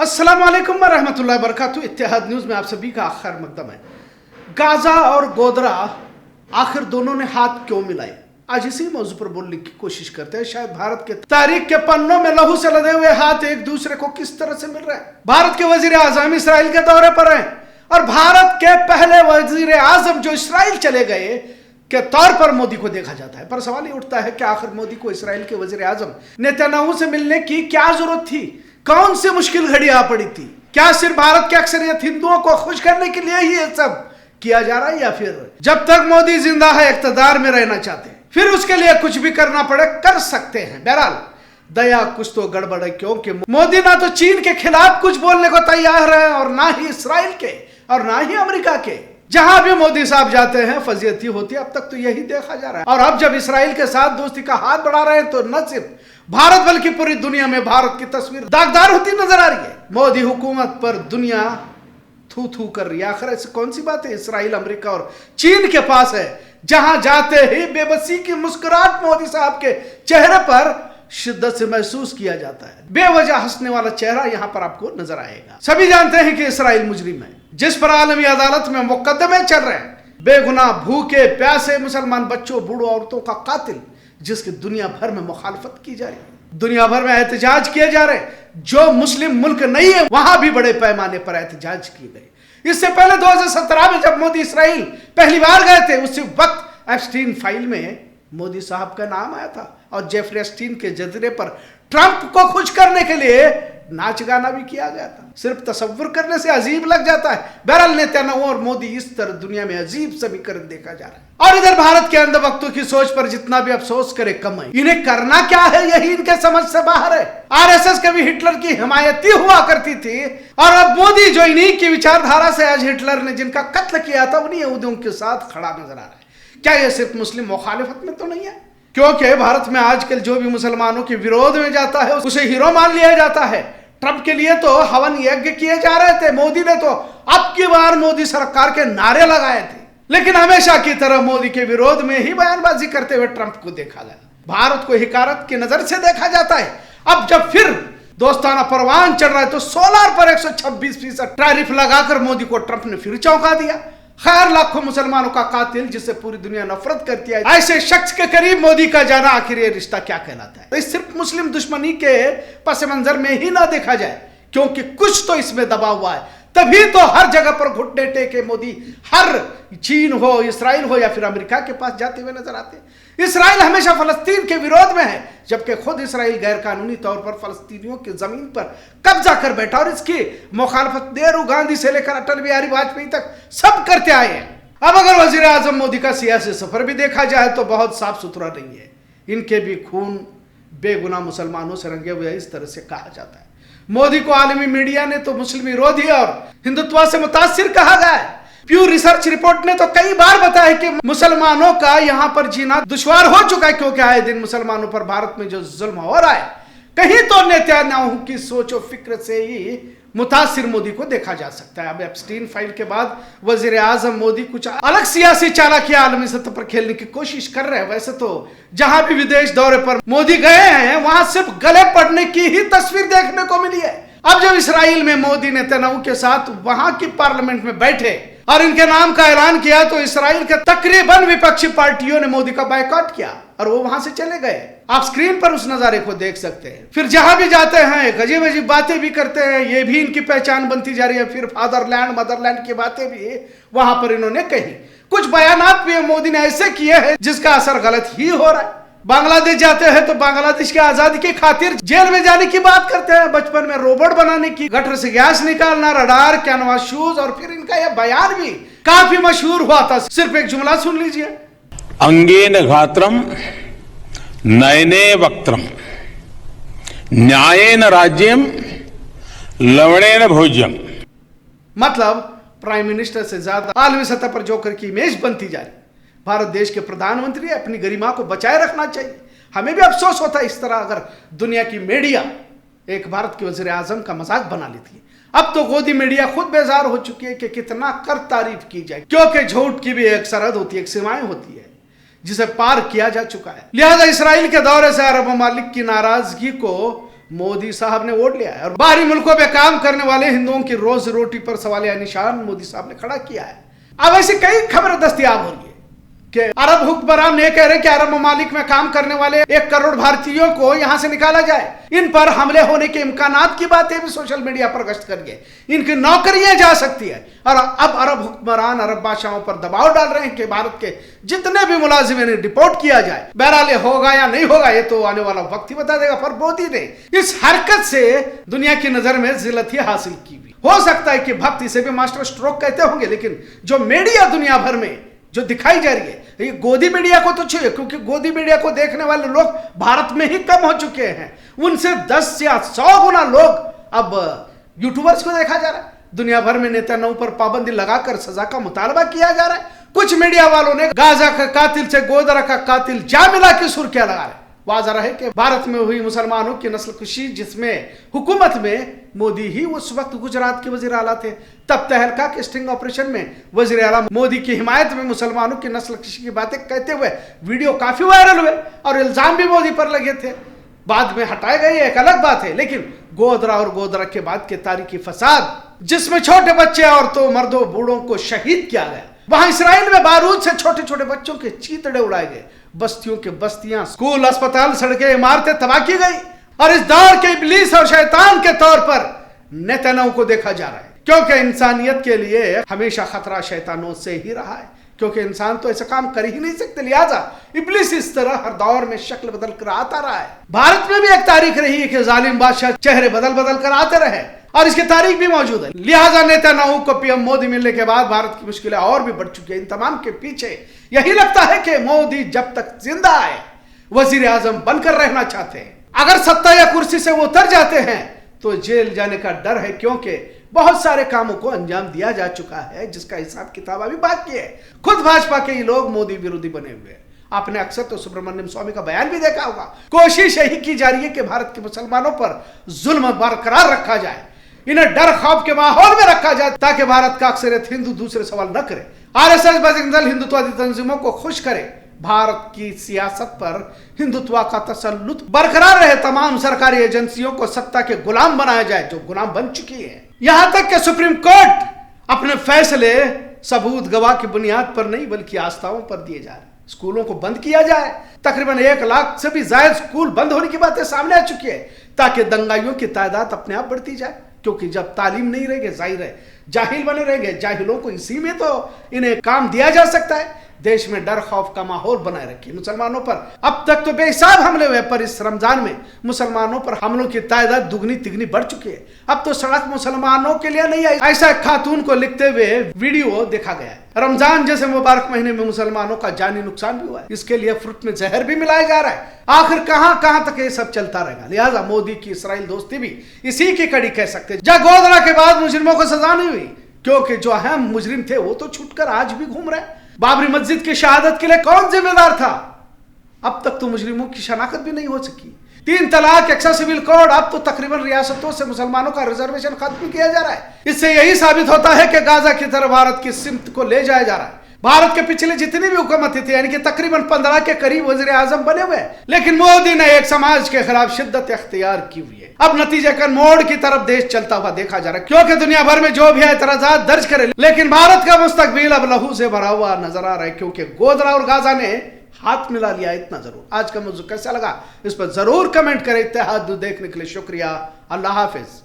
अस्सलाम वालेकुम रहमतुल्लाहि व बरकातुहू। इत्तेहाद न्यूज़ में आप सभी का खैर मकदम है। गाजा और गोदरा आखिर दोनों ने हाथ क्यों मिलाए, आज इसी मौजू पर बोलने की कोशिश करते हैं। शायद भारत के तारीख के पन्नों में लहू से लदे हुए हाथ एक दूसरे को किस तरह से मिल रहे हैं। भारत के वजीर आजम इसराइल के दौरे पर हैं और भारत के पहले वजीर आजम जो इसराइल चले गए के तौर पर मोदी को देखा जाता है। पर सवाल ये उठता है कि आखिर मोदी को इसराइल के वजीर आजम नेतन्याहू से मिलने की क्या जरूरत थी? कौन सी मुश्किल घड़ी आ पड़ी थी? क्या सिर्फ भारत के अक्सरियत हिंदुओं को खुश करने के लिए ही ये सब किया जा रहा है, या फिर जब तक मोदी जिंदा है इख्तिदार में रहना चाहते हैं, फिर उसके लिए कुछ भी करना पड़े कर सकते हैं? बहरहाल दया कुछ तो गड़बड़ है, क्योंकि मोदी ना तो चीन के खिलाफ कुछ बोलने को तैयार है और ना ही इसराइल के और ना ही अमेरिका के। जहां भी मोदी साहब जाते हैं फजीयत ही होती है। अब तक तो यही देखा जा रहा है। और अब जब इसराइल के साथ दोस्ती का हाथ बढ़ा रहे हैं तो न सिर्फ भारत बल्कि पूरी दुनिया में भारत की तस्वीर दागदार होती नजर आ रही है। मोदी हुकूमत पर दुनिया थू थू कर रही है। आखिर ऐसी कौन सी बात है इसराइल, अमेरिका और चीन के पास है जहां जाते ही बेबसी की मुस्कुराहट मोदी साहब के चेहरे पर शिद्दत से महसूस किया जाता है। बेवजह हंसने वाला चेहरा यहां पर आपको नजर आएगा। सभी जानते हैं कि इसराइल मुजरिम है जिस पर आलमी अदालत में मुकदमे चल रहे हैं। बेगुनाह भूखे प्यासे मुसलमान बच्चों बूढ़ों औरतों का कातिल जिसकी दुनिया भर में मुखालफत की जा रही है, दुनिया भर में एहतजाज किए जा रहे हैं। जो मुस्लिम मुल्क नहीं है वहां भी बड़े पैमाने पर एहतजाज किए गए। इससे पहले 2017 में जब मोदी इसराइल पहली बार गए थे, उसी वक्त एप्स्टीन फाइल में मोदी साहब का नाम आया था और जेफरी एप्स्टीन के जजीरे पर ट्रंप को खुश करने के लिए नाच गाना भी किया गया था। सिर्फ तसव्वुर करने से अजीब लग जाता है। बहरहाल नेतन्याहू और मोदी इस तरह दुनिया में अजीब समीकरण देखा जा रहा है। और इधर भारत के अंधभक्तों की सोच पर जितना भी अफसोस करे कम है। इन्हें करना क्या है यही इनके समझ से बाहर है। आरएसएस कभी हिटलर की हिमायती हुआ करती थी और अब मोदी जो इन्हीं की विचारधारा से आज हिटलर ने जिनका कत्ल किया था उन्हीं यहूदियों के साथ खड़ा नजर आ रहा है। क्या यह सिर्फ मुस्लिम मुखालिफत में तो नहीं है? क्योंकि भारत में आजकल जो भी मुसलमानों के विरोध में जाता है उसे हीरो मान लिया जाता है। ट्रंप के लिए तो हवन यज्ञ किए जा रहे थे, मोदी ने तो अब की बार मोदी सरकार के नारे लगाए थे। लेकिन हमेशा की तरह मोदी के विरोध में ही बयानबाजी करते हुए ट्रंप को देखा गया। भारत को हिकारत की नजर से देखा जाता है। अब जब फिर दोस्ताना परवान चढ़ रहा है तो सोलर पर 126% टैरिफ लगाकर मोदी को ट्रंप ने फिर चौंका दिया। खैर लाखों मुसलमानों का कातिल जिससे पूरी दुनिया नफरत करती है, ऐसे शख्स के करीब मोदी का जाना आखिर ये रिश्ता क्या कहलाता है? तो इस सिर्फ मुस्लिम दुश्मनी के पस मंजर में ही ना देखा जाए, क्योंकि कुछ तो इसमें दबा हुआ है। तभी तो हर जगह पर घुटने टेके मोदी हर चीन हो, इसराइल हो या फिर अमेरिका के पास जाते हुए नजर आते हैं। इसराइल हमेशा फलस्तीन के विरोध में है, जबकि खुद इसराइल गैर कानूनी तौर पर फलस्तीनियों की जमीन पर कब्जा कर बैठा और इसकी मुखालफत नेहरू गांधी से लेकर अटल बिहारी वाजपेयी तक सब करते आए हैं। अब अगर वजीर आजम मोदी का सियासी सफर भी देखा जाए तो बहुत साफ सुथरा नहीं है। इनके भी खून बेगुनाह मुसलमानों से रंगे हुए इस तरह से कहा जाता है। मोदी को आलमी मीडिया ने तो मुस्लिम विरोधी और हिंदुत्व से मुतासिर कहा गया है। प्यू रिसर्च रिपोर्ट ने तो कई बार बताया कि मुसलमानों का यहां पर जीना दुश्वार हो चुका है, क्योंकि आए दिन मुसलमानों पर भारत में जो जुल्म हो रहा है, कहीं तो नेतन्याहू की सोच और फिक्र से ही मुतासिर मोदी को देखा जा सकता है। अब एप्स्टीन फाइल के बाद वजीर आजम मोदी कुछ अलग सियासी चालाकी आलमी सतह पर खेलने की कोशिश कर रहे हैं। वैसे तो जहां भी विदेश दौरे पर मोदी गए हैं वहां सिर्फ गले पड़ने की ही तस्वीर देखने को मिली है। अब जब इसराइल में मोदी नेतन्याहू के साथ वहां की पार्लियामेंट में बैठे और इनके नाम का ऐलान किया तो इसराइल के तकरीबन विपक्षी पार्टियों ने मोदी का बायकॉट किया और वो वहां से चले गए। आप स्क्रीन पर उस नजारे को देख सकते हैं। फिर जहां भी जाते हैं अजीब अजीब बातें भी करते हैं, ये भी इनकी पहचान बनती जा रही है। फिर फादरलैंड मदरलैंड की बातें भी वहां पर इन्होंने कही। कुछ बयानात भी मोदी ने ऐसे किए हैं जिसका असर गलत ही हो रहा है। बांग्लादेश जाते हैं तो बांग्लादेश की आजादी की खातिर जेल में जाने की बात करते हैं, बचपन में रोबोट बनाने की, गटर से गैस निकालना, रडार, कैनवास शूज, और फिर इनका यह बयान भी काफी मशहूर हुआ था। सिर्फ एक जुमला सुन लीजिए। अंगेन घात्रम नयने वक्त्रम न्यायेन राज्यम लवणेन भोज्यम। मतलब प्राइम मिनिस्टर से ज्यादा आलमी सतह पर जोकर की इमेज बनती जा रही। भारत देश के प्रधानमंत्री अपनी गरिमा को बचाए रखना चाहिए। हमें भी अफसोस होता है इस तरह अगर दुनिया की मीडिया एक भारत के वजीर आजम का मजाक बना लेती है। अब तो गोदी मीडिया खुद बेजार हो चुकी है कि कितना कर तारीफ की जाए, क्योंकि झूठ की भी एक सरहद होती है, एक सीमाएं होती है जिसे पार किया जा चुका है। लिहाजा इसराइल के दौरे से अरब ममालिक की नाराजगी को मोदी साहब ने वोट लिया है और बाहरी मुल्कों में काम करने वाले हिंदुओं की रोजी रोटी पर सवालिया निशान मोदी साहब ने खड़ा किया है। अब ऐसी कई खबरें दस्तयाब हो रही है कि अरब हुक्मरान ये कह रहे कि अरब ममालिक में काम करने वाले 1 करोड़ भारतीयों को यहां से निकाला जाए। इन पर हमले होने के इम्कानात की बातें भी सोशल मीडिया पर गश्त करिए। इनकी नौकरियां जा सकती है और अब अरब हुक्मरान अरब बादशाहों पर दबाव डाल रहे हैं कि भारत के जितने भी मुलाजिम इन्हें डिपोर्ट किया जाए। बहरहाल ये होगा या नहीं होगा ये तो आने वाला वक्त ही बता देगा। पर मोदी ने इस हरकत से दुनिया की नजर में जिल्लत ही हासिल की हुई। हो सकता है कि भक्त इसे भी मास्टर स्ट्रोक कहते होंगे, लेकिन जो मीडिया दुनिया भर में जो दिखाई जा रही है ये गोदी मीडिया को तो छुए, क्योंकि गोदी मीडिया को देखने वाले लोग भारत में ही कम हो चुके हैं। उनसे 10 या 100 गुना लोग अब यूट्यूबर्स को देखा जा रहा है। दुनिया भर में नेतन्याहू पर पाबंदी लगाकर सजा का मुतालबा किया जा रहा है। कुछ मीडिया वालों ने गाजा का कातिल से गोदरा का कातिल जा मिला की सुर्खियां लगा रहे। वाज़ह है कि भारत में हुई मुसलमानों की नस्ल कुशी, जिसमें हुकूमत में मोदी ही उस वक्त गुजरात के वजीर आला थे, तब तहलका के स्टिंग ऑपरेशन में वजीर आला मोदी की हिमायत में मुसलमानों की नस्ल कुशी की बातें कहते हुए वीडियो काफी वायरल हुए और इल्जाम भी मोदी पर लगे थे। बाद में हटाए गए एक अलग बात है, लेकिन गोदरा और गोदरा के बाद के तारीखी फसाद जिसमें छोटे बच्चे, औरतों, मर्दों, बूढ़ों को शहीद किया गया, वहां इसराइल में बारूद से छोटे छोटे बच्चों के चीतड़े उड़ाए गए, बस्तियों के बस्तियां, स्कूल, अस्पताल, सड़कें, इमारतें तबाह की गई और इस दौर के इब्लीस और शैतान के तौर पर नेतन्याहू को देखा जा रहा है। क्योंकि इंसानियत के लिए हमेशा खतरा शैतानों से ही रहा है, क्योंकि इंसान तो ऐसा काम कर ही नहीं सकते। लिहाजा इब्लीस इस तरह हर दौर में शक्ल बदल कर आता रहा है। भारत में भी एक तारीख रही है कि जालिम बादशाह चेहरे बदल बदल कर आते रहे और इसकी तारीख भी मौजूद है। लिहाजा नेतन्याहू को पीएम मोदी मिलने के बाद भारत की मुश्किलें और भी बढ़ चुकी है। इन तमाम के पीछे यही लगता है कि मोदी जब तक जिंदा है वजीर आजम बनकर रहना चाहते हैं। अगर सत्ता या कुर्सी से वो उतर जाते हैं तो जेल जाने का डर है, क्योंकि बहुत सारे कामों को अंजाम दिया जा चुका है जिसका हिसाब किताब अभी बाकी है। खुद भाजपा के ही लोग मोदी विरोधी बने हुए हैं। आपने अक्सर तो सुब्रमण्यम स्वामी का बयान भी देखा होगा। कोशिश यही की जा रही है कि भारत के मुसलमानों पर जुल्म बरकरार रखा जाए, इन्हें डर खौफ के माहौल में रखा जाए ताकि भारत का अक्सरियत हिंदू दूसरे सवाल न करे। आरएसएस बजरंग दल हिंदुत्ववादी तंजीमों को खुश करे, भारत की सियासत पर हिंदुत्व का तसल्लुत बरकरार रहे, तमाम सरकारी एजेंसियों को सत्ता के गुलाम बनाया जाए जो गुलाम बन चुकी है। यहां तक कि सुप्रीम कोर्ट अपने फैसले सबूत गवाह की बुनियाद पर नहीं बल्कि आस्थाओं पर दिए जा रहे। स्कूलों को बंद किया जाए, तकरीबन 1 लाख से भी ज्यादा स्कूल बंद होने की बातें सामने आ चुकी है ताकि दंगाइयों की तादाद अपने आप बढ़ती जाए। क्योंकि जब तालीम नहीं रहेगी, जाहिर है जाहिल बने रहेंगे। जाहिलों को इसी में तो इन्हें काम दिया जा सकता है। देश में डर खौफ का माहौल बनाए रखिए। मुसलमानों पर अब तक तो बेहिसाब हमले हुए, पर इस रमजान में मुसलमानों पर हमलों की तादाद दुगनी तिगनी बढ़ चुकी है। अब तो सड़क मुसलमानों के लिए नहीं आई, ऐसा खातून को लिखते हुए वीडियो देखा गया है। रमजान जैसे मुबारक महीने में मुसलमानों का जानी नुकसान भी हुआ है। इसके लिए फ्रूट में जहर भी मिलाया जा रहा है। आखिर कहां तक ये सब चलता रहेगा। लिहाजा मोदी की इसराइल दोस्ती भी इसी की कड़ी कह सकते हैं। जब गोदरा के बाद मुजरिमों को सजा नहीं हुई, क्योंकि जो अहम मुजरिम थे वो तो छूटकर आज भी घूम रहे। बाबरी मस्जिद की शहादत के लिए कौन जिम्मेदार था? अब तक तो मुजरिमों की शनाख्त भी नहीं हो सकी। 3 तलाक, एक्सा सिविल कोड, अब तो तकरीबन रियासतों से मुसलमानों का रिजर्वेशन खत्म किया जा रहा है। इससे यही साबित होता है कि गाजा की तरफ भारत की सिमत को ले जाया जा रहा है। भारत के पिछले जितनी भी हुकूमतें थी, यानी कि तकरीबन 15 के करीब वजीर आजम बने हुए, लेकिन मोदी ने एक समाज के खिलाफ शिद्दत इख्तियार की हुई है। अब नतीजे का मोड़ की तरफ देश चलता हुआ देखा जा रहा है, क्योंकि दुनिया भर में जो भी एतराजात दर्ज करे, लेकिन भारत का मुस्तकबिल अब लहू से भरा हुआ नजर आ रहा है, क्योंकि गोदरा और गाजा ने हाथ मिला लिया। इतना जरूर। आज का मौजू कैसा लगा इस पर जरूर कमेंट करें। इत्तेहाद देखने के लिए शुक्रिया। अल्लाह हाफिज।